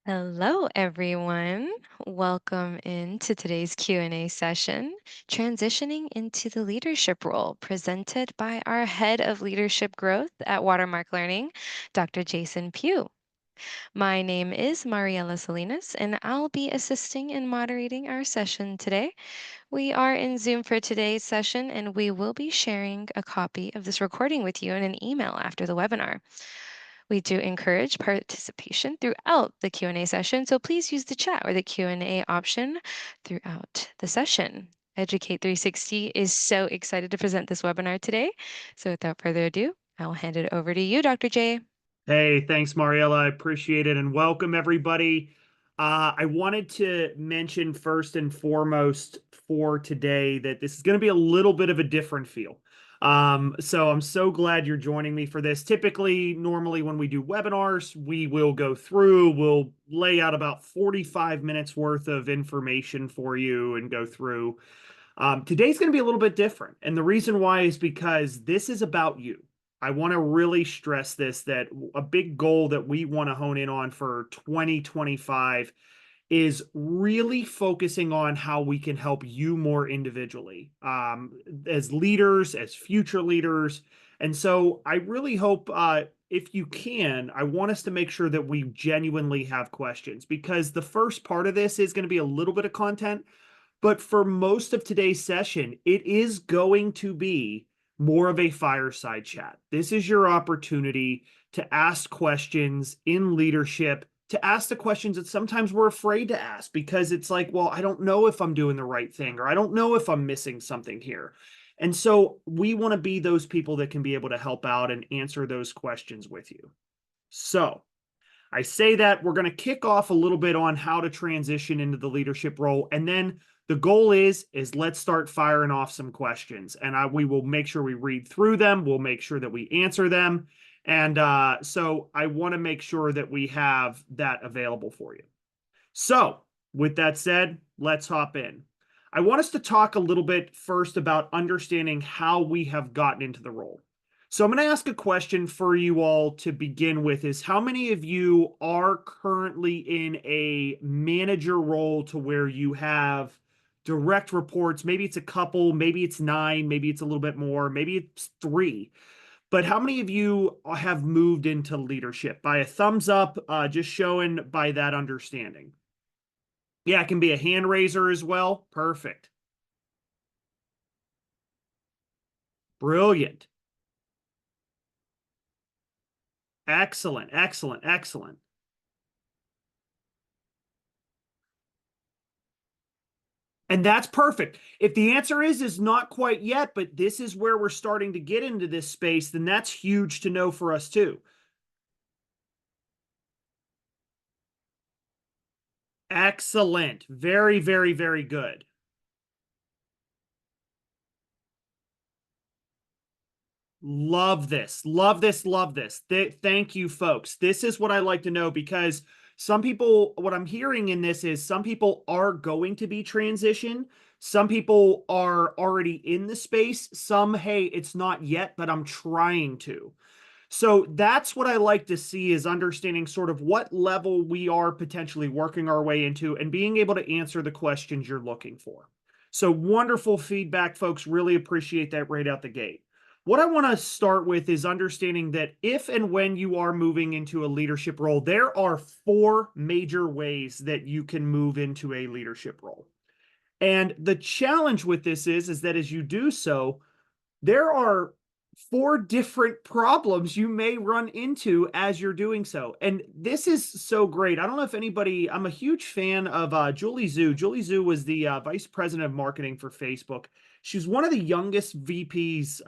Hello, everyone. Welcome into today's Q&A session, transitioning into the leadership role presented by our head of leadership growth at Watermark Learning, Dr. Jason Pugh. My name is Mariela Salinas, and I'll be assisting and moderating our session today. We are in Zoom for today's session, and we will be sharing a copy of this recording with you in an email after the webinar. We do encourage participation throughout the Q&A session, so please use the chat or the Q&A option throughout the session. Educate 360 is so excited to present this webinar today. So without further ado, I will hand it over to you, Dr. J. Hey, thanks, Mariella. I appreciate it. And welcome, everybody. I wanted to mention first and foremost for today that this is going to be a little bit of a different feel. So I'm so glad you're joining me for this. Normally when we do webinars, we will go through, we'll lay out about 45 minutes worth of information for you and go through. Today's going to be a little bit different. And the reason why is because this is about you. I want to really stress this, that a big goal that we want to hone in on for 2025 is really focusing on how we can help you more individually, as leaders, as future leaders. And so I really hope, if you can, I want us to make sure that we genuinely have questions, because the first part of this is going to be a little bit of content. But for most of today's session, it is going to be more of a fireside chat. This is your opportunity to ask questions in leadership, to ask the questions that sometimes we're afraid to ask because it's like, well, I don't know if I'm doing the right thing, or I don't know if I'm missing something here. And so we want to be those people that can be able to help out and answer those questions with you. So I say that we're going to kick off a little bit on how to transition into the leadership role. And then the goal is let's start firing off some questions, and we will make sure we read through them. We'll make sure that we answer them. And so I want to make sure that we have that available for you. So with that said, let's hop in. I want us to talk a little bit first about understanding how we have gotten into the role. So I'm going to ask a question for you all to begin with, is how many of you are currently in a manager role to where you have direct reports? Maybe it's a couple, maybe it's 9, maybe it's a little bit more, maybe it's 3. But how many of you have moved into leadership? By a thumbs up, just showing by that understanding. Yeah, it can be a hand raiser as well. Perfect. Brilliant. Excellent, excellent, excellent. And that's perfect. If the answer is not quite yet, but this is where we're starting to get into this space, then that's huge to know for us too. Excellent. Very, very, very good. Love this. Love this. Love this. Thank you, folks. This is what I like to know, because some people, what I'm hearing in this is some people are going to be transition. Some people are already in the space. Some, hey, it's not yet, but I'm trying to. So that's what I like to see, is understanding sort of what level we are potentially working our way into and being able to answer the questions you're looking for. So wonderful feedback, folks. Really appreciate that right out the gate. What I want to start with is understanding that if and when you are moving into a leadership role, there are 4 major ways that you can move into a leadership role. And the challenge with this is that as you do so, there are 4 different problems you may run into as you're doing so. And this is so great. I don't know if anybody, I'm a huge fan of Julie Zhu. Julie Zhu was the vice president of marketing for Facebook. She's one of the youngest VPs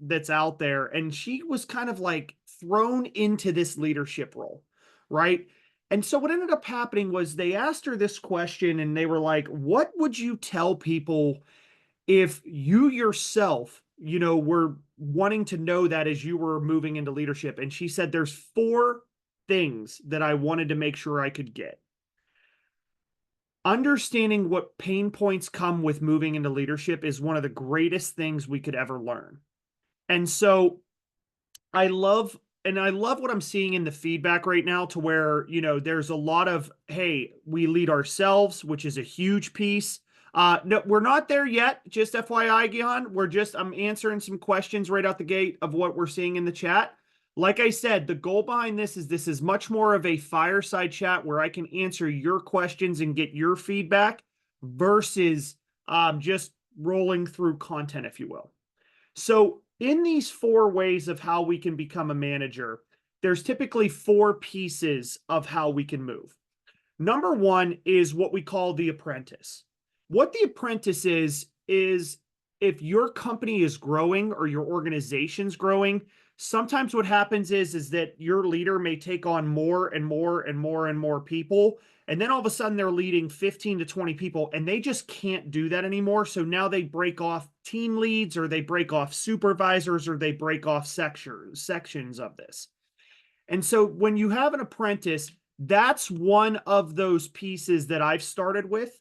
that's out there. And she was kind of like thrown into this leadership role, right? And so what ended up happening was they asked her this question, and they were like, what would you tell people if you yourself, were wanting to know that as you were moving into leadership? And she said, there's 4 things that I wanted to make sure I could get. Understanding what pain points come with moving into leadership is one of the greatest things we could ever learn. And so I love and I love what I'm seeing in the feedback right now to where, there's a lot of, hey, we lead ourselves, which is a huge piece. No, we're not there yet. Just FYI, Gian, I'm answering some questions right out the gate of what we're seeing in the chat. Like I said, the goal behind this is much more of a fireside chat where I can answer your questions and get your feedback versus just rolling through content, if you will. So, in these four ways of how we can become a manager, there's typically four pieces of how we can move. Number one is what we call the apprentice. What the apprentice is if your company is growing or your organization's growing, sometimes what happens is that your leader may take on more and more and more and more people. And then all of a sudden they're leading 15 to 20 people and they just can't do that anymore. So now they break off team leads or they break off supervisors or they break off sections of this. And so when you have an apprentice, that's one of those pieces that I've started with.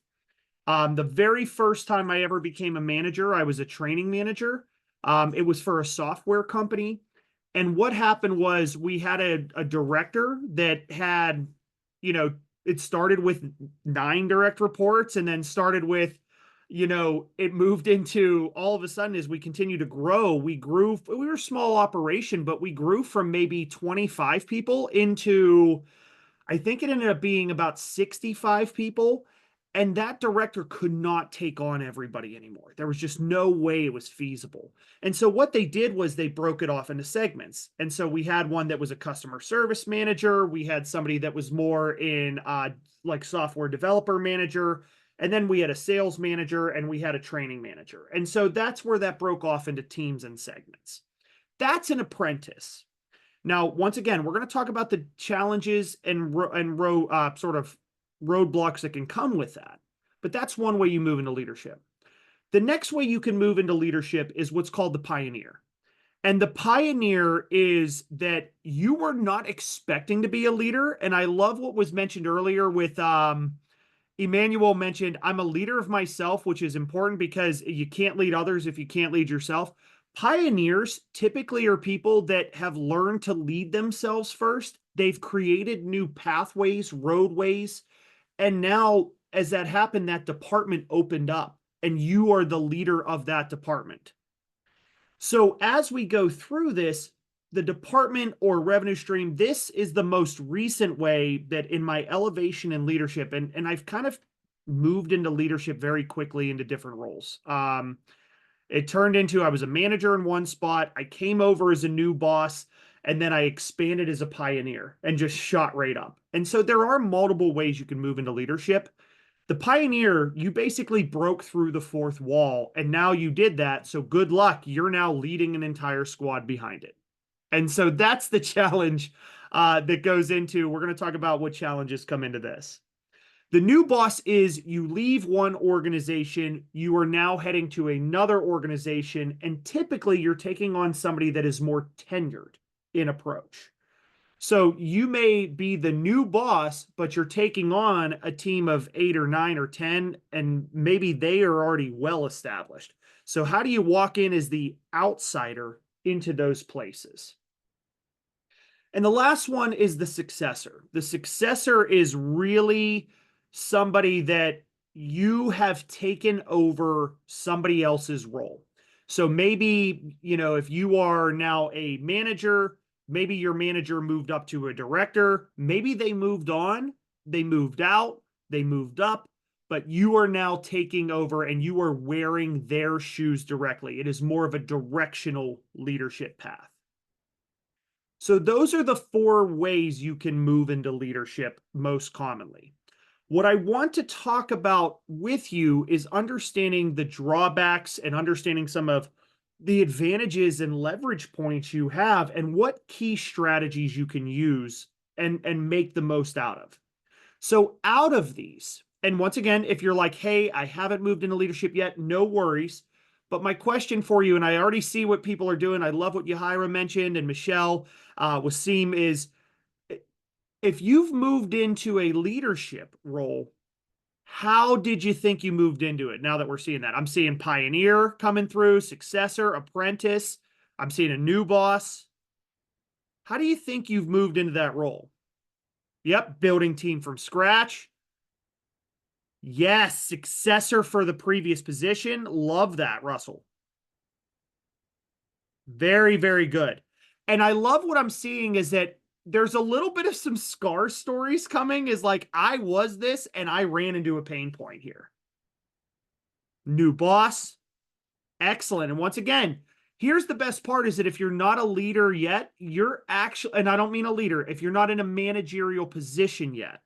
The very first time I ever became a manager, I was a training manager. It was for a software company. And what happened was we had a director that had, it started with 9 direct reports and then started with, it moved into all of a sudden as we continue to grow, we were a small operation, but we grew from maybe 25 people into I think it ended up being about 65 people. And that director could not take on everybody anymore. There was just no way it was feasible. And so what they did was they broke it off into segments. And so we had one that was a customer service manager. We had somebody that was more in like software developer manager. And then we had a sales manager and we had a training manager. And so that's where that broke off into teams and segments. That's an apprentice. Now, once again, we're going to talk about the challenges and sort of roadblocks that can come with that. But that's one way you move into leadership. The next way you can move into leadership is what's called the pioneer. And the pioneer is that you were not expecting to be a leader. And I love what was mentioned earlier with Emmanuel mentioned, I'm a leader of myself, which is important because you can't lead others if you can't lead yourself. Pioneers typically are people that have learned to lead themselves first. They've created new pathways, roadways. And now, as that happened, that department opened up and you are the leader of that department. So, as we go through this, the department or revenue stream, this is the most recent way that in my elevation in leadership, and I've kind of moved into leadership very quickly into different roles. It turned into I was a manager in one spot. I came over as a new boss, and then I expanded as a pioneer and just shot right up. And so there are multiple ways you can move into leadership. The pioneer, you basically broke through the fourth wall, and now you did that. So good luck. You're now leading an entire squad behind it. And so that's the challenge that goes into. We're going to talk about what challenges come into this. The new boss is you leave one organization, you are now heading to another organization, and typically you're taking on somebody that is more tenured in approach. So you may be the new boss, but you're taking on a team of 8 or 9 or 10, and maybe they are already well established. So, how do you walk in as the outsider into those places? And the last one is the successor. The successor is really somebody that you have taken over somebody else's role. So maybe, if you are now a manager, maybe your manager moved up to a director, maybe they moved on, they moved out, they moved up, but you are now taking over and you are wearing their shoes directly. It is more of a directional leadership path. So those are the four ways you can move into leadership most commonly. What I want to talk about with you is understanding the drawbacks and understanding some of the advantages and leverage points you have and what key strategies you can use and make the most out of. So out of these, and once again, if you're like, hey, I haven't moved into leadership yet, no worries. But my question for you, and I already see what people are doing. I love what Yahira mentioned and Michelle, Wasim is if you've moved into a leadership role, how did you think you moved into it now that we're seeing that? I'm seeing pioneer coming through, successor, apprentice. I'm seeing a new boss. How do you think you've moved into that role? Yep, building team from scratch. Yes, successor for the previous position. Love that, Russell. Very, very good. And I love what I'm seeing is that there's a little bit of some scar stories coming, is like, I was this and I ran into a pain point here. New boss. Excellent. And once again, here's the best part is that if you're not a leader yet, you're actually, and I don't mean a leader, if you're not in a managerial position yet,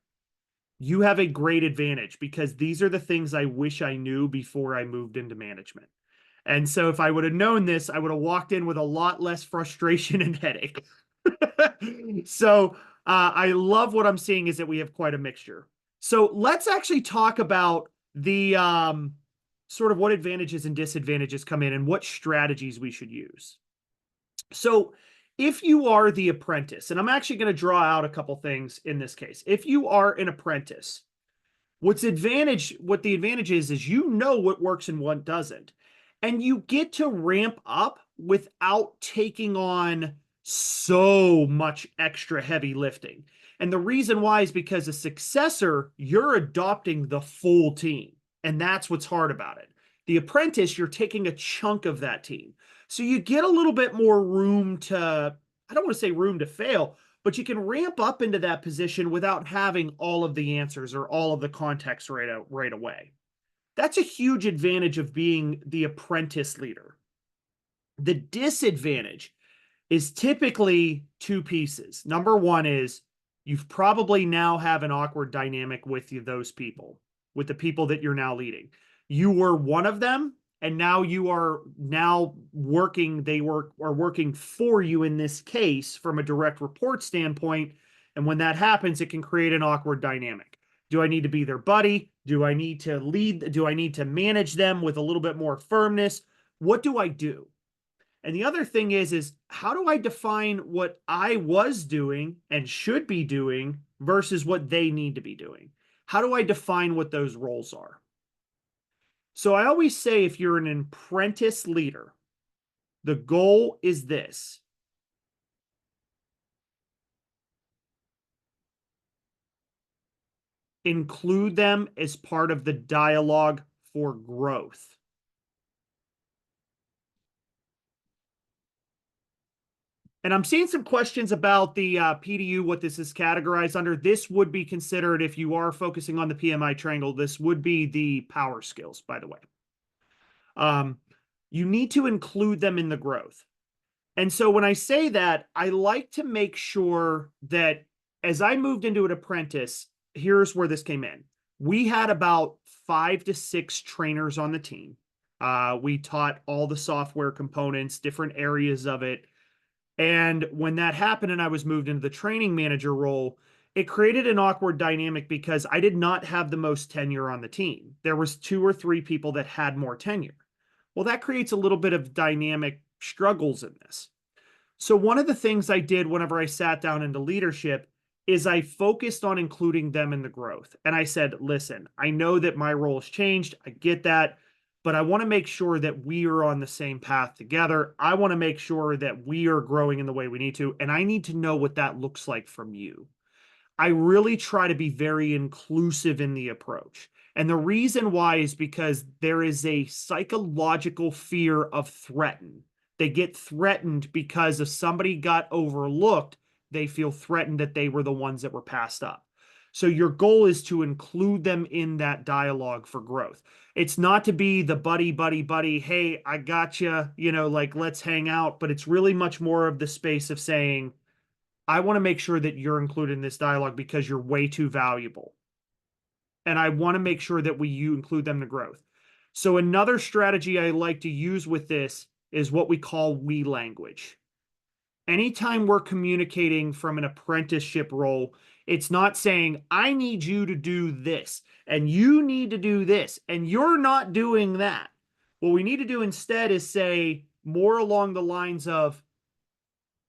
you have a great advantage because these are the things I wish I knew before I moved into management. And so if I would have known this, I would have walked in with a lot less frustration and headache. So I love what I'm seeing is that we have quite a mixture. So let's actually talk about the sort of what advantages and disadvantages come in and what strategies we should use. So if you are the apprentice, and I'm actually going to draw out a couple things in this case. If you are an apprentice, what the advantage is you know what works and what doesn't. And you get to ramp up without taking on so much extra heavy lifting. And the reason why is because a successor, you're adopting the full team. And that's what's hard about it. The apprentice, you're taking a chunk of that team. So you get a little bit more room to, I don't want to say room to fail, but you can ramp up into that position without having all of the answers or all of the context right away. That's a huge advantage of being the apprentice leader. The disadvantage is typically two pieces. Number one is you've probably now have an awkward dynamic with those people, with the people that you're now leading. You were one of them, and now you are now working, are working for you in this case from a direct report standpoint. And when that happens, it can create an awkward dynamic. Do I need to be their buddy? Do I need to lead? Do I need to manage them with a little bit more firmness? What do I do? And the other thing is how do I define what I was doing and should be doing versus what they need to be doing? How do I define what those roles are? So I always say if you're an apprentice leader, the goal is this. Include them as part of the dialogue for growth. And I'm seeing some questions about the PDU, what this is categorized under. This would be considered, if you are focusing on the PMI triangle, this would be the power skills, by the way. You need to include them in the growth. And so when I say that, I like to make sure that as I moved into an apprentice, here's where this came in. We had about 5 to 6 trainers on the team. We taught all the software components, different areas of it. And when that happened and I was moved into the training manager role, it created an awkward dynamic because I did not have the most tenure on the team. There was 2 or 3 people that had more tenure. Well, that creates a little bit of dynamic struggles in this. So one of the things I did whenever I sat down into leadership is I focused on including them in the growth. And I said, listen, I know that my role has changed. I get that. But I want to make sure that we are on the same path together. I want to make sure that we are growing in the way we need to. And I need to know what that looks like from you. I really try to be very inclusive in the approach. And the reason why is because there is a psychological fear of threatened. They get threatened because if somebody got overlooked, they feel threatened that they were the ones that were passed up. So your goal is to include them in that dialogue for growth. It's not to be the buddy, buddy, buddy, hey, I got you, like let's hang out, but it's really much more of the space of saying, I want to make sure that you're included in this dialogue because you're way too valuable. And I want to make sure that you include them in the growth. So another strategy I like to use with this is what we call we language. Anytime we're communicating from an apprenticeship role, it's not saying, I need you to do this, and you need to do this, and you're not doing that. What we need to do instead is say more along the lines of,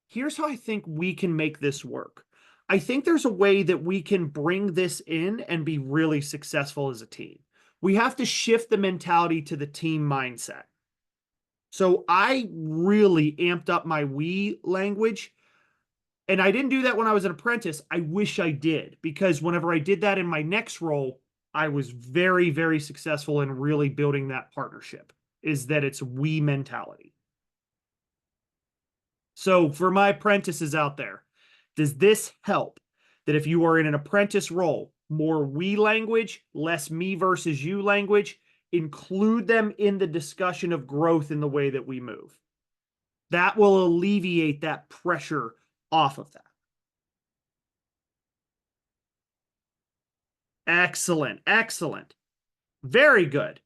here's how I think we can make this work. I think there's a way that we can bring this in and be really successful as a team. We have to shift the mentality to the team mindset. So I really amped up my we language. And I didn't do that when I was an apprentice. I wish I did, because whenever I did that in my next role, I was very, very successful in really building that partnership, is that it's we mentality. So for my apprentices out there, does this help? That if you are in an apprentice role, more we language, less me versus you language, include them in the discussion of growth in the way that we move. That will alleviate that pressure off of that. Excellent. Excellent. Very good.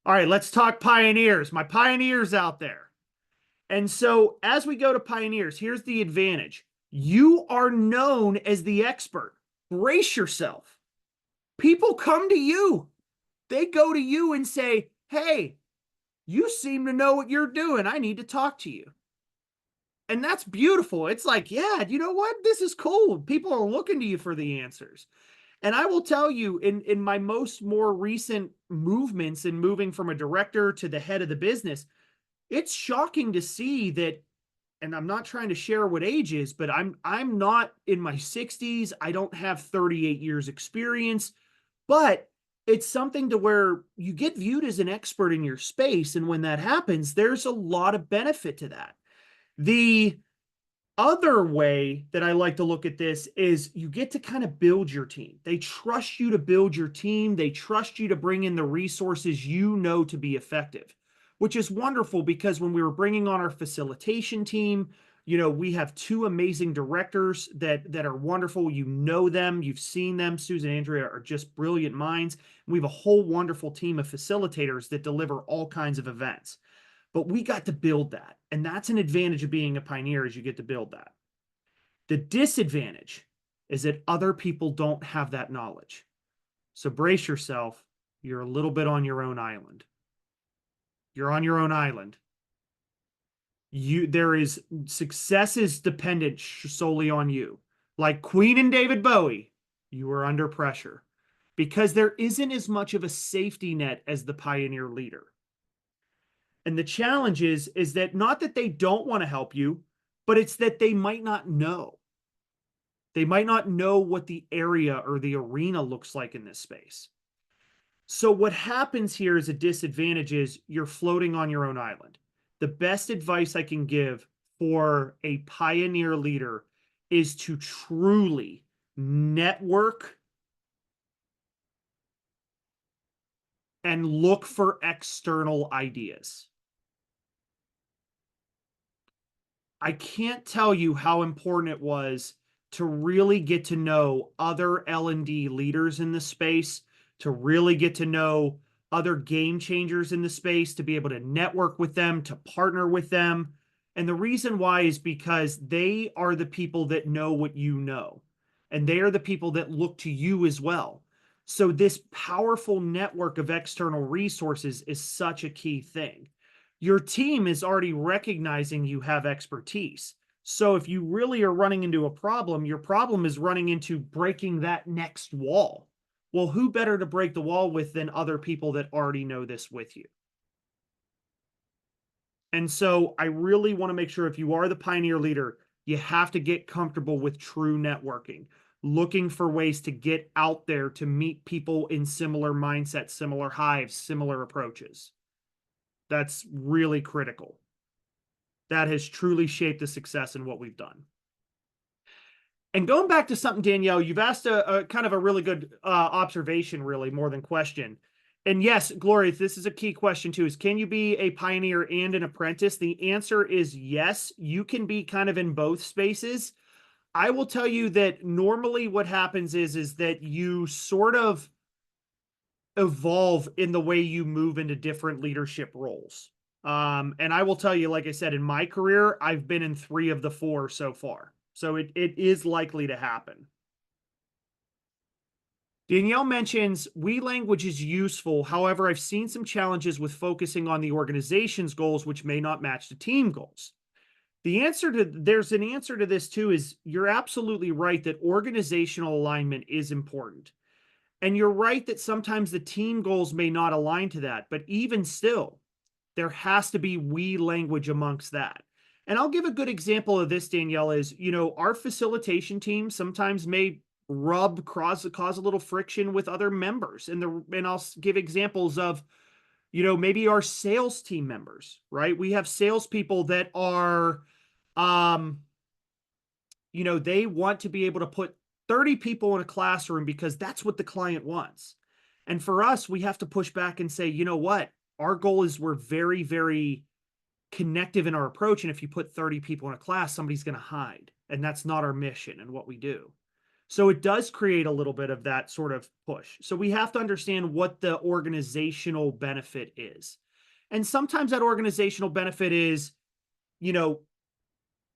All right, let's talk pioneers. My pioneers out there. And so, as we go to pioneers, here's the advantage: you are known as the expert. Brace yourself. People come to you, they go to you and say, "Hey, you seem to know what you're doing. I need to talk to you." And that's beautiful. It's like, yeah, you know what? This is cool. People are looking to you for the answers. And I will tell you, in my more recent movements in moving from a director to the head of the business, it's shocking to see that. And I'm not trying to share what age is, but I'm not in my 60s. I don't have 38 years experience, but it's something to where you get viewed as an expert in your space. And when that happens, there's a lot of benefit to that. The other way that I like to look at this is you get to kind of build your team. They trust you to build your team. They trust you to bring in the resources you know to be effective, which is wonderful, because when we were bringing on our facilitation team, we have two amazing directors that are wonderful. You know them, you've seen them. Susan and Andrea are just brilliant minds. We have a whole wonderful team of facilitators that deliver all kinds of events. But we got to build that. And that's an advantage of being a pioneer, is you get to build that. The disadvantage is that other people don't have that knowledge. So brace yourself. You're a little bit on your own island. You're on your own island. There is success is dependent solely on you. Like Queen and David Bowie, you are under pressure because there isn't as much of a safety net as the pioneer leader. And the challenge is that not that they don't want to help you, but it's that they might not know. They might not know what the area or the arena looks like in this space. So what happens here is a disadvantage is you're floating on your own island. The best advice I can give for a pioneer leader is to truly network and look for external ideas. I can't tell you how important it was to really get to know other L&D leaders in the space, to really get to know other game changers in the space, to be able to network with them, to partner with them. And the reason why is because they are the people that know what you know, and they are the people that look to you as well. So this powerful network of external resources is such a key thing. Your team is already recognizing you have expertise. So if you really are running into a problem, your problem is running into breaking that next wall. Well, who better to break the wall with than other people that already know this with you? And so I really want to make sure, if you are the pioneer leader, you have to get comfortable with true networking, looking for ways to get out there to meet people in similar mindsets, similar hives, similar approaches. That's really critical. That has truly shaped the success in what we've done. And going back to something, Danielle, you've asked a kind of a really good observation, really, more than question. And yes, Gloria, this is a key question too, is can you be a pioneer and an apprentice? The answer is yes. You can be kind of in both spaces. I will tell you that normally what happens is that you sort of evolve in the way you move into different leadership roles. And I will tell you, like I said, in my career, I've been in 3 of the 4 so far. So it is likely to happen. Danielle mentions we language is useful. However, I've seen some challenges with focusing on the organization's goals, which may not match the team goals. There's an answer to this too, is you're absolutely right that organizational alignment is important. And you're right that sometimes the team goals may not align to that, but even still, there has to be we language amongst that. And I'll give a good example of this, Danielle, is, our facilitation team sometimes may cause a little friction with other members. And I'll give examples of, maybe our sales team members, right? We have salespeople that are, um, they want to be able to put 30 people in a classroom because that's what the client wants. And for us, we have to push back and say, you know what? Our goal is we're very, very connective in our approach. And if you put 30 people in a class, somebody's going to hide. And that's not our mission and what we do. So it does create a little bit of that sort of push. So we have to understand what the organizational benefit is. And sometimes that organizational benefit is, you know,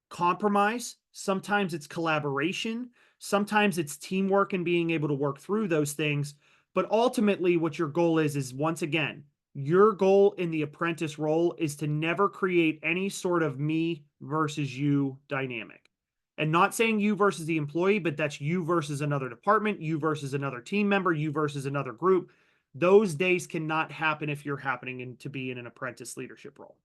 compromise. Sometimes it's collaboration. Sometimes it's teamwork and being able to work through those things. But ultimately, what your goal is once again, your goal in the apprentice role is to never create any sort of me versus you dynamic. And not saying you versus the employee, but that's you versus another department, you versus another team member, you versus another group. Those days cannot happen if you're happening to be in an apprentice leadership role.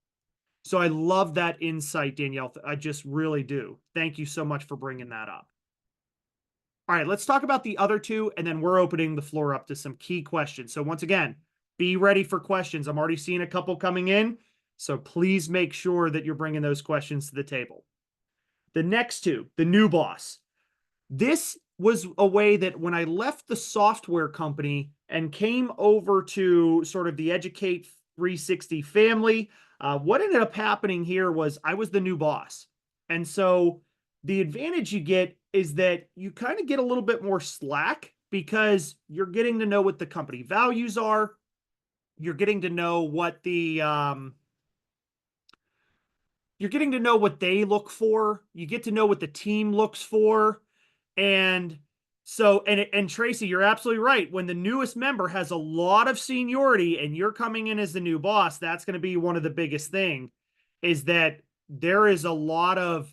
So I love that insight, Danielle. I just really do. Thank you so much for bringing that up. All right, let's talk about the other two, and then we're opening the floor up to some key questions. So once again, be ready for questions. I'm already seeing a couple coming in, so please make sure that you're bringing those questions to the table. The next two, the new boss. This was a way that when I left the software company and came over to sort of the Educate 360 family, what ended up happening here was I was the new boss. And so the advantage you get is that you kind of get a little bit more slack because you're getting to know what the company values are. You're getting to know what you're getting to know what they look for. You get to know what the team looks for. And and Tracy, you're absolutely right. When the newest member has a lot of seniority and you're coming in as the new boss, that's going to be one of the biggest thing is that there is a lot of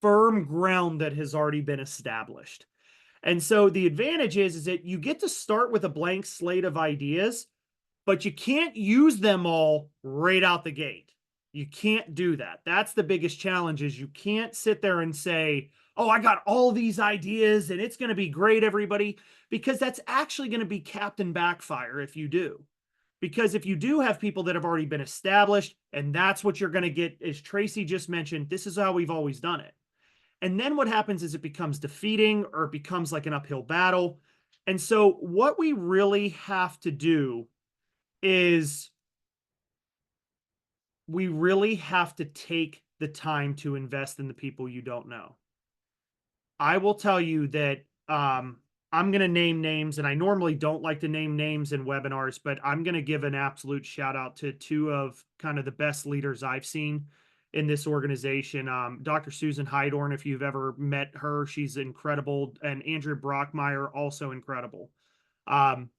firm ground that has already been established. And so the advantage is that you get to start with a blank slate of ideas, but you can't use them all right out the gate. You can't do that. That's the biggest challenge is you can't sit there and say, "Oh, I got all these ideas and it's going to be great, everybody," because that's actually going to be captain backfire if you do. Because if you do have people that have already been established, and that's what you're going to get, as Tracy just mentioned, this is how we've always done it. And then what happens is it becomes defeating or it becomes like an uphill battle. And so what we really have to do is we really have to take the time to invest in the people you don't know. I will tell you that I'm going to name names, and I normally don't like to name names in webinars, but I'm going to give an absolute shout out to two of kind of the best leaders I've seen in this organization. Dr. Susan Hydorn, if you've ever met her, she's incredible, and Andrea Brockmeyer, also incredible. Um,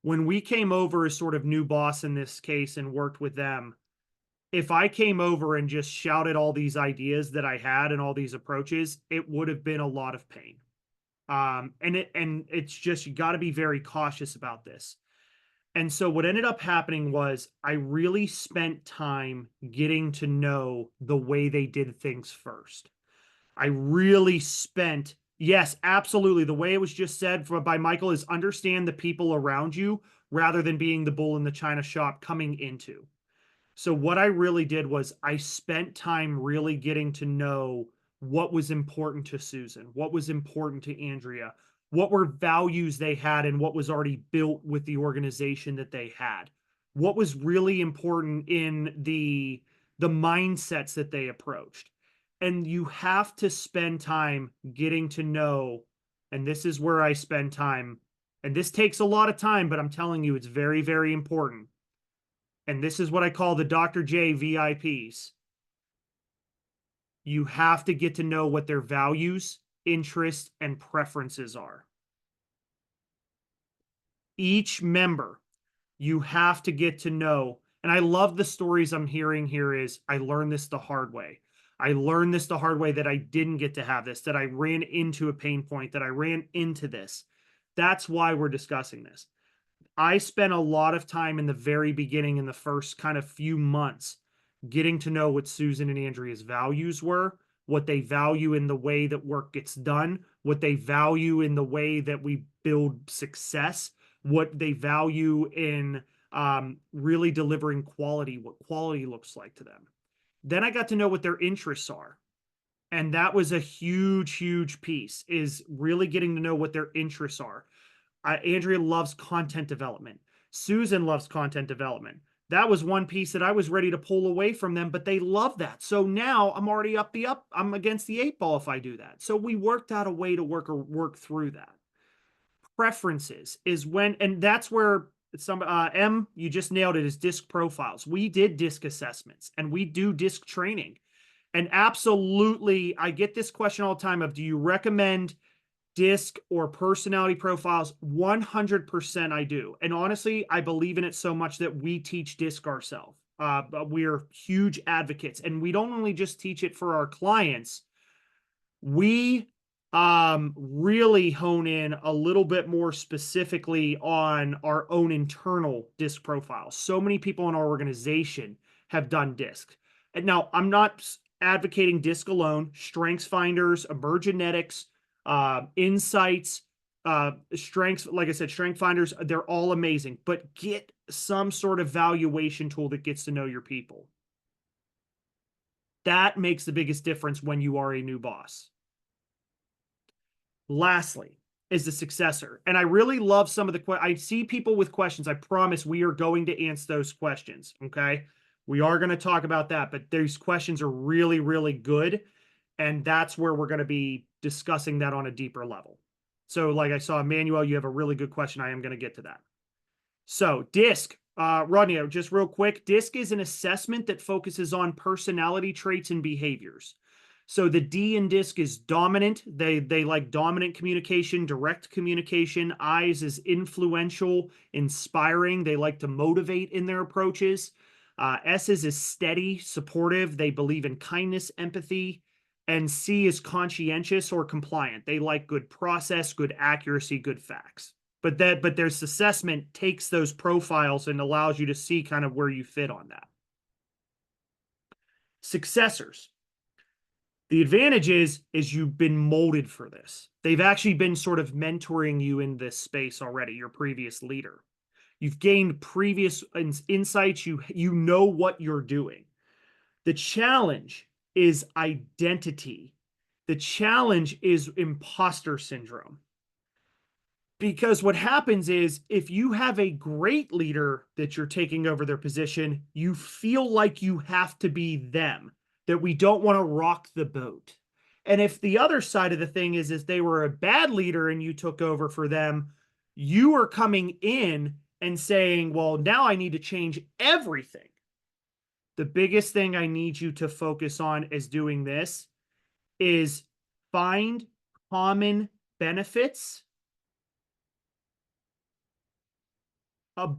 when we came over as sort of new boss in this case and worked with them, if I came over and just shouted all these ideas that I had and all these approaches, it would have been a lot of pain. And it's just you got to be very cautious about this. And so what ended up happening was I really spent time getting to know the way they did things first. I really spent, yes, absolutely. The way it was just said by Michael is understand the people around you rather than being the bull in the china shop coming into. So what I really did was I spent time really getting to know what was important to Susan, what was important to Andrea, what were values they had and what was already built with the organization that they had. What was really important in the mindsets that they approached. And you have to spend time getting to know, and this is where I spend time. And this takes a lot of time, but I'm telling you, it's very, very important, and this is what I call the Dr. J VIPs. You have to get to know what their values, interests, and preferences are. Each member, you have to get to know. And I love the stories I'm hearing here is I learned this the hard way. I learned this the hard way that I didn't get to have this, that I ran into a pain point, that I ran into this. That's why we're discussing this. I spent a lot of time in the very beginning, in the first kind of few months, getting to know what Susan and Andrea's values were, what they value in the way that work gets done, what they value in the way that we build success, what they value in really delivering quality, what quality looks like to them. Then I got to know what their interests are. And that was a huge, huge piece, is really getting to know what their interests are. Andrea loves content development. Susan loves content development. That was one piece that I was ready to pull away from them, but they love that. So now I'm already I'm against the eight ball if I do that. So we worked out a way to work through that. Preferences is when, and that's where you just nailed it, is disc profiles. We did disc assessments and we do disc training. And absolutely, I get this question all the time of, do you recommend disc or personality profiles? 100% I do. And honestly, I believe in it so much that we teach disc ourselves. We're huge advocates, and we don't only just teach it for our clients, we really hone in a little bit more specifically on our own internal disc profiles. So many people in our organization have done disc. And now I'm not advocating disc alone. Strengths finders, emergenetics, insights, strengths, like I said, strength finders, they're all amazing, but get some sort of valuation tool that gets to know your people. That makes the biggest difference when you are a new boss. Lastly, is the successor. And I really love some of I see people with questions. I promise we are going to answer those questions. Okay. We are going to talk about that, but these questions are really, really good. And that's where we're going to be discussing that on a deeper level. So, like I saw, Emmanuel, you have a really good question. I am going to get to that. So, DISC, Rodney, just real quick, DISC is an assessment that focuses on personality traits and behaviors. So the D in DISC is dominant. They like dominant communication, direct communication. I's is influential, inspiring. They like to motivate in their approaches. S's is steady, supportive. They believe in kindness, empathy. And C is conscientious or compliant. They like good process, good accuracy, good facts. But their assessment takes those profiles and allows you to see kind of where you fit on that. Successors. The advantage is you've been molded for this. They've actually been sort of mentoring you in this space already, your previous leader. You've gained previous insights. You know what you're doing. The challenge is identity. The challenge is imposter syndrome. Because what happens is, if you have a great leader that you're taking over their position, you feel like you have to be them, that we don't want to rock the boat. And if the other side of the thing is they were a bad leader and you took over for them, you are coming in and saying, well, now I need to change everything. The biggest thing I need you to focus on is doing this is find common benefits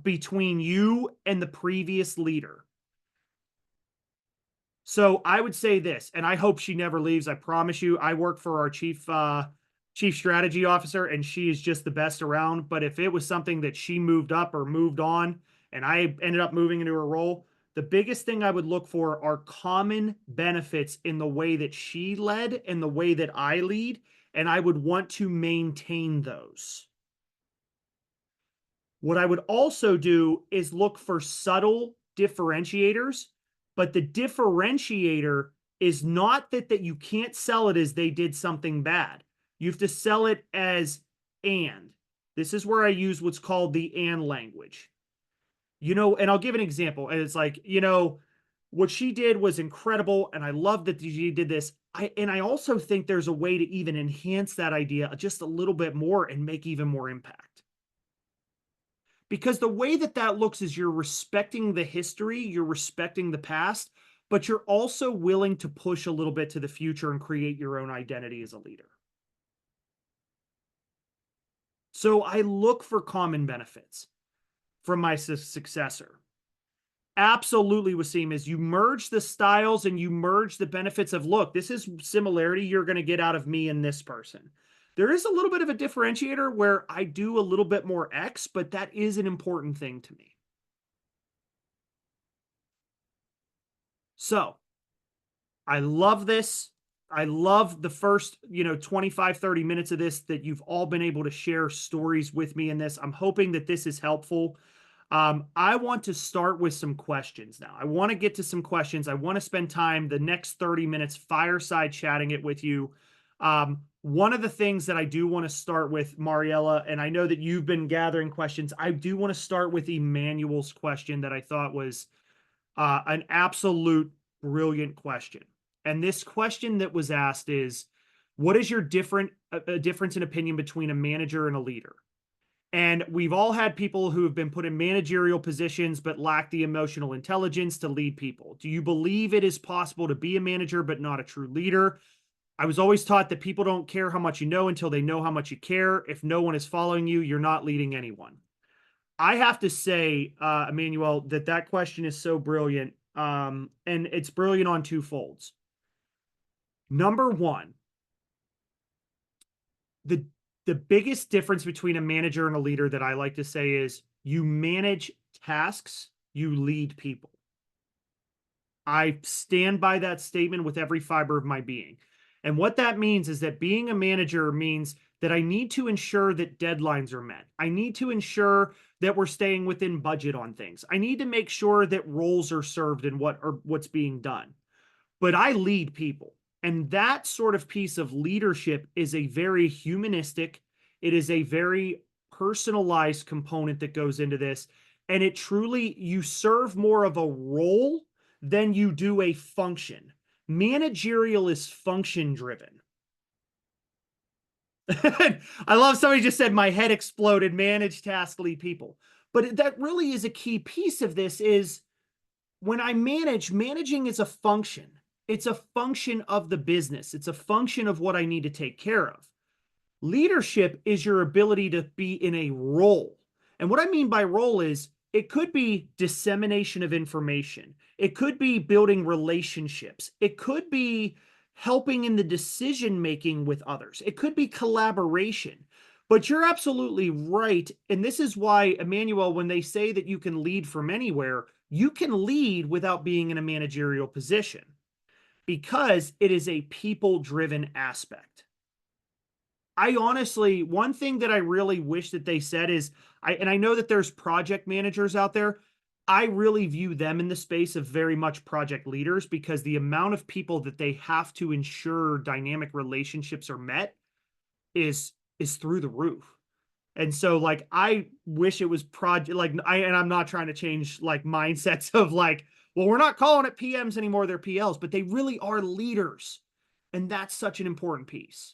between you and the previous leader. So I would say this, and I hope she never leaves. I promise you, I work for our chief strategy officer, and she is just the best around. But if it was something that she moved up or moved on, and I ended up moving into her role, the biggest thing I would look for are common benefits in the way that she led and the way that I lead, and I would want to maintain those. What I would also do is look for subtle differentiators, but the differentiator is not that you can't sell it as they did something bad. You have to sell it as and. This is where I use what's called the and language. And I'll give an example. And it's like, what she did was incredible, and I love that she did this. I also think there's a way to even enhance that idea just a little bit more and make even more impact. Because the way that looks is you're respecting the history, you're respecting the past, but you're also willing to push a little bit to the future and create your own identity as a leader. So I look for common benefits from my successor. Absolutely, Wasim, is you merge the styles and you merge the benefits of, look, this is similarity you're going to get out of me and this person. There is a little bit of a differentiator where I do a little bit more X, but that is an important thing to me. So I love this. I love the first, 25, 30 minutes of this that you've all been able to share stories with me in this. I'm hoping that this is helpful. I want to start with some questions now. I want to get to some questions. I want to spend time the next 30 minutes fireside chatting it with you. One of the things that I do want to start with, Mariella, and I know that you've been gathering questions. I do want to start with Emmanuel's question that I thought was an absolute brilliant question. And this question that was asked is, what is your difference in opinion between a manager and a leader? And we've all had people who have been put in managerial positions but lack the emotional intelligence to lead people. Do you believe it is possible to be a manager but not a true leader? I was always taught that people don't care how much you know until they know how much you care. If no one is following you, you're not leading anyone. I have to say, Emmanuel, that question is so brilliant, and it's brilliant on two folds. Number one, the the biggest difference between a manager and a leader that I like to say is you manage tasks, you lead people. I stand by that statement with every fiber of my being. And what that means is that being a manager means that I need to ensure that deadlines are met. I need to ensure that we're staying within budget on things. I need to make sure that roles are served and what's being done. But I lead people. And that sort of piece of leadership is a very humanistic, it is a very personalized component that goes into this. And it truly, you serve more of a role than you do a function. Managerial is function driven. I love somebody just said my head exploded, manage, task, lead people. But that really is a key piece of this is when I manage, managing is a function. It's a function of the business. It's a function of what I need to take care of. Leadership is your ability to be in a role. And what I mean by role is it could be dissemination of information. It could be building relationships. It could be helping in the decision making with others. It could be collaboration. But you're absolutely right. And this is why, Emmanuel, when they say that you can lead from anywhere, you can lead without being in a managerial position because it is a people driven aspect. I honestly, one thing that I really wish that they said is, I know that there's project managers out there. I really view them in the space of very much project leaders because the amount of people that they have to ensure dynamic relationships are met is through the roof. And so like I wish it was project like and I'm not trying to change like mindsets of like, well, we're not calling it PMs anymore, they're PLs, but they really are leaders. And that's such an important piece.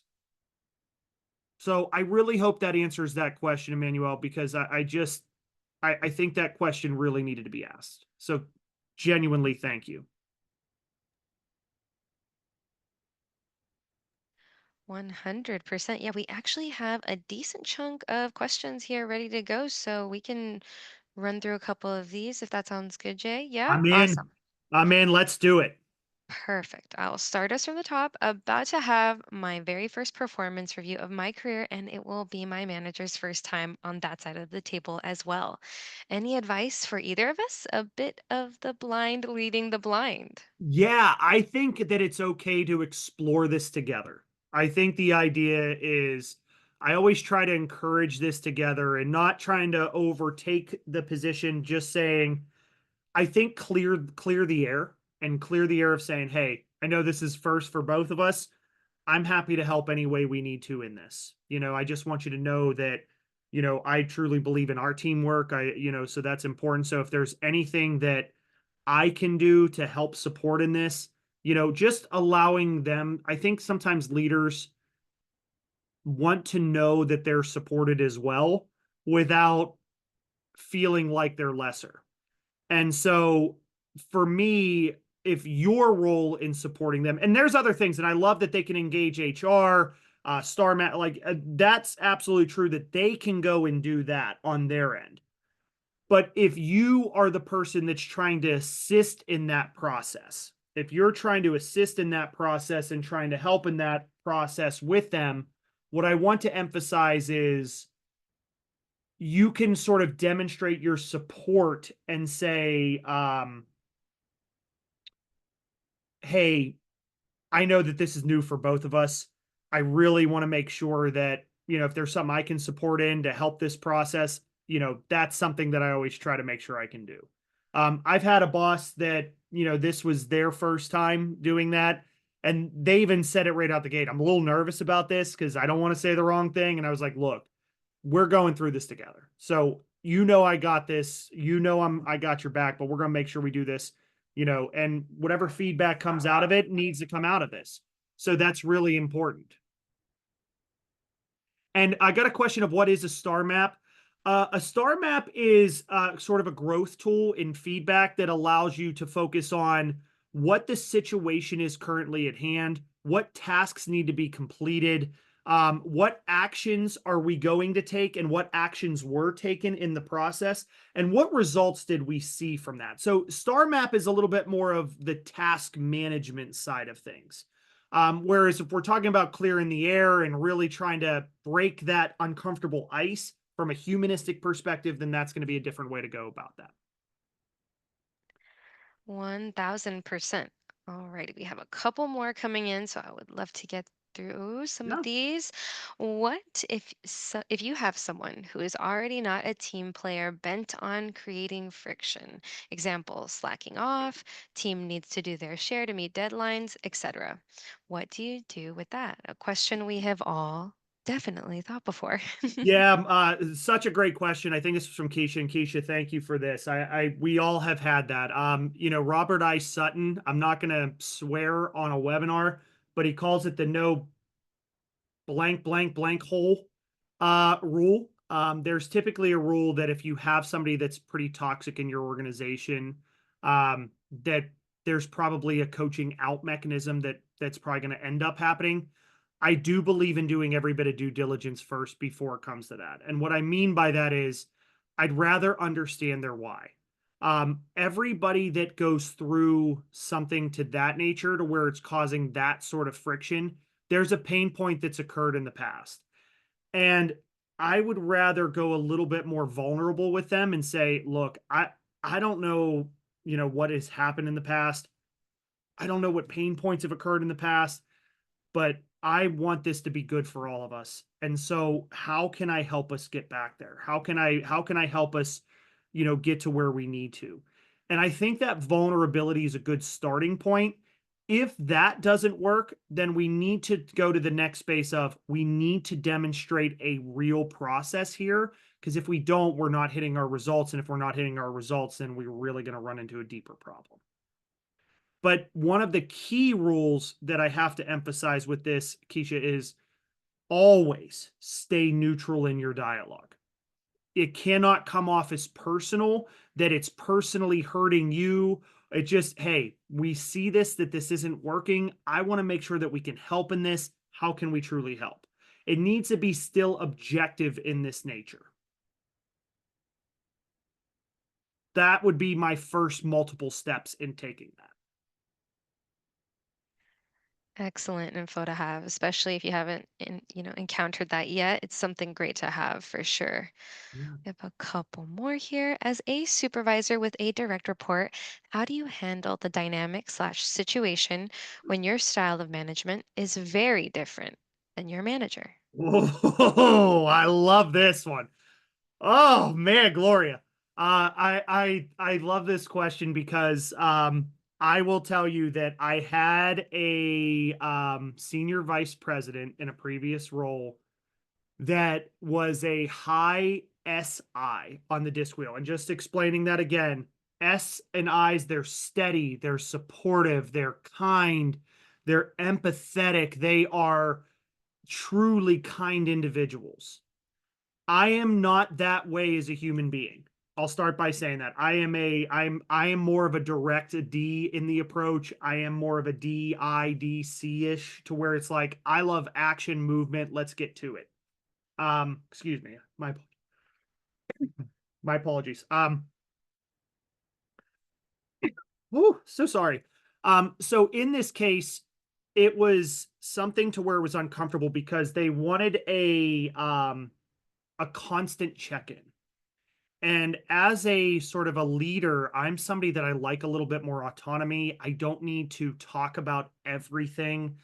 So I really hope that answers that question, Emmanuel, because I think that question really needed to be asked. So genuinely thank you. 100%. Yeah, we actually have a decent chunk of questions here ready to go, so we can run through a couple of these if that sounds good, Jay. Yeah, I'm in. awesome. I'm in. Let's do it. Perfect. I'll start us from the top. About to have my very first performance review of my career, and it will be my manager's first time on that side of the table as well. Any advice for either of us? A bit of the blind leading the blind. Yeah, I think that it's okay to explore this together. I think the idea is I always try to encourage this together and not trying to overtake the position, just saying, I think clear the air and clear the air of saying, hey, I know this is first for both of us. I'm happy to help any way we need to in this. I just want you to know that, I truly believe in our teamwork. So that's important. So if there's anything that I can do to help support in this, just allowing them, I think sometimes leaders want to know that they're supported as well without feeling like they're lesser. And so for me, if your role in supporting them, and there's other things, and I love that they can engage HR, that's absolutely true that they can go and do that on their end. But if you are the person that's trying to assist in that process, if you're trying to assist in that process and trying to help in that process with them, what I want to emphasize is you can sort of demonstrate your support and say, hey, I know that this is new for both of us. I really want to make sure that, if there's something I can support in to help this process, that's something that I always try to make sure I can do. I've had a boss that, this was their first time doing that. And they even said it right out the gate. I'm a little nervous about this because I don't want to say the wrong thing. And I was like, look, we're going through this together. So, I got this, I got your back, but we're going to make sure we do this, and whatever feedback comes out of it needs to come out of this. So that's really important. And I got a question of what is a star map? A star map is sort of a growth tool in feedback that allows you to focus on what the situation is currently at hand, what tasks need to be completed, what actions are we going to take, and what actions were taken in the process, and what results did we see from that. So, star map is a little bit more of the task management side of things. Whereas if we're talking about clearing the air and really trying to break that uncomfortable ice from a humanistic perspective, then that's going to be a different way to go about that. 1000%. All righty, we have a couple more coming in, so I would love to get through some of Yeah. these. If you have someone who is already not a team player bent on creating friction? Example, slacking off, team needs to do their share to meet deadlines, etc. What do you do with that? A question we have all definitely thought before. Yeah, such a great question. I think this is from Keisha, and Keisha, thank you for this. We all have had that. Robert I. Sutton. I'm not going to swear on a webinar, but he calls it the no blank blank blank hole rule. There's typically a rule that if you have somebody that's pretty toxic in your organization, that there's probably a coaching out mechanism that's probably going to end up happening. I do believe in doing every bit of due diligence first before it comes to that. And what I mean by that is I'd rather understand their why. Everybody that goes through something to that nature to where it's causing that sort of friction, there's a pain point that's occurred in the past. And I would rather go a little bit more vulnerable with them and say, look, I don't know, what has happened in the past. I don't know what pain points have occurred in the past, but I want this to be good for all of us. And so how can I help us get back there? How can I help us, get to where we need to? And I think that vulnerability is a good starting point. If that doesn't work, then we need to go to the next space of we need to demonstrate a real process here. Because if we don't, we're not hitting our results. And if we're not hitting our results, then we're really going to run into a deeper problem. But one of the key rules that I have to emphasize with this, Keisha, is always stay neutral in your dialogue. It cannot come off as personal, that it's personally hurting you. It just, hey, we see this, that this isn't working. I want to make sure that we can help in this. How can we truly help? It needs to be still objective in this nature. That would be my first multiple steps in taking that. Excellent info to have, especially if you haven't encountered that yet. It's something great to have for sure. Yeah. We have a couple more here. As a supervisor with a direct report, how do you handle the dynamic slash situation when your style of management is very different than your manager? Oh, I love this one. Oh man, Gloria. I love this question because I will tell you that I had a senior vice president in a previous role that was a high SI on the disc wheel. And just explaining that again, S and I's, they're steady, they're supportive, they're kind, they're empathetic, they are truly kind individuals. I am not that way as a human being. I'll start by saying that I am more of a direct D in the approach. I am more of a DIDC-ish to where it's like I love action movement. Let's get to it. Excuse me. My apologies. So sorry. So in this case, it was something to where it was uncomfortable because they wanted a constant check-in. And as a sort of a leader, I'm somebody that I like a little bit more autonomy. I don't need to talk about everything.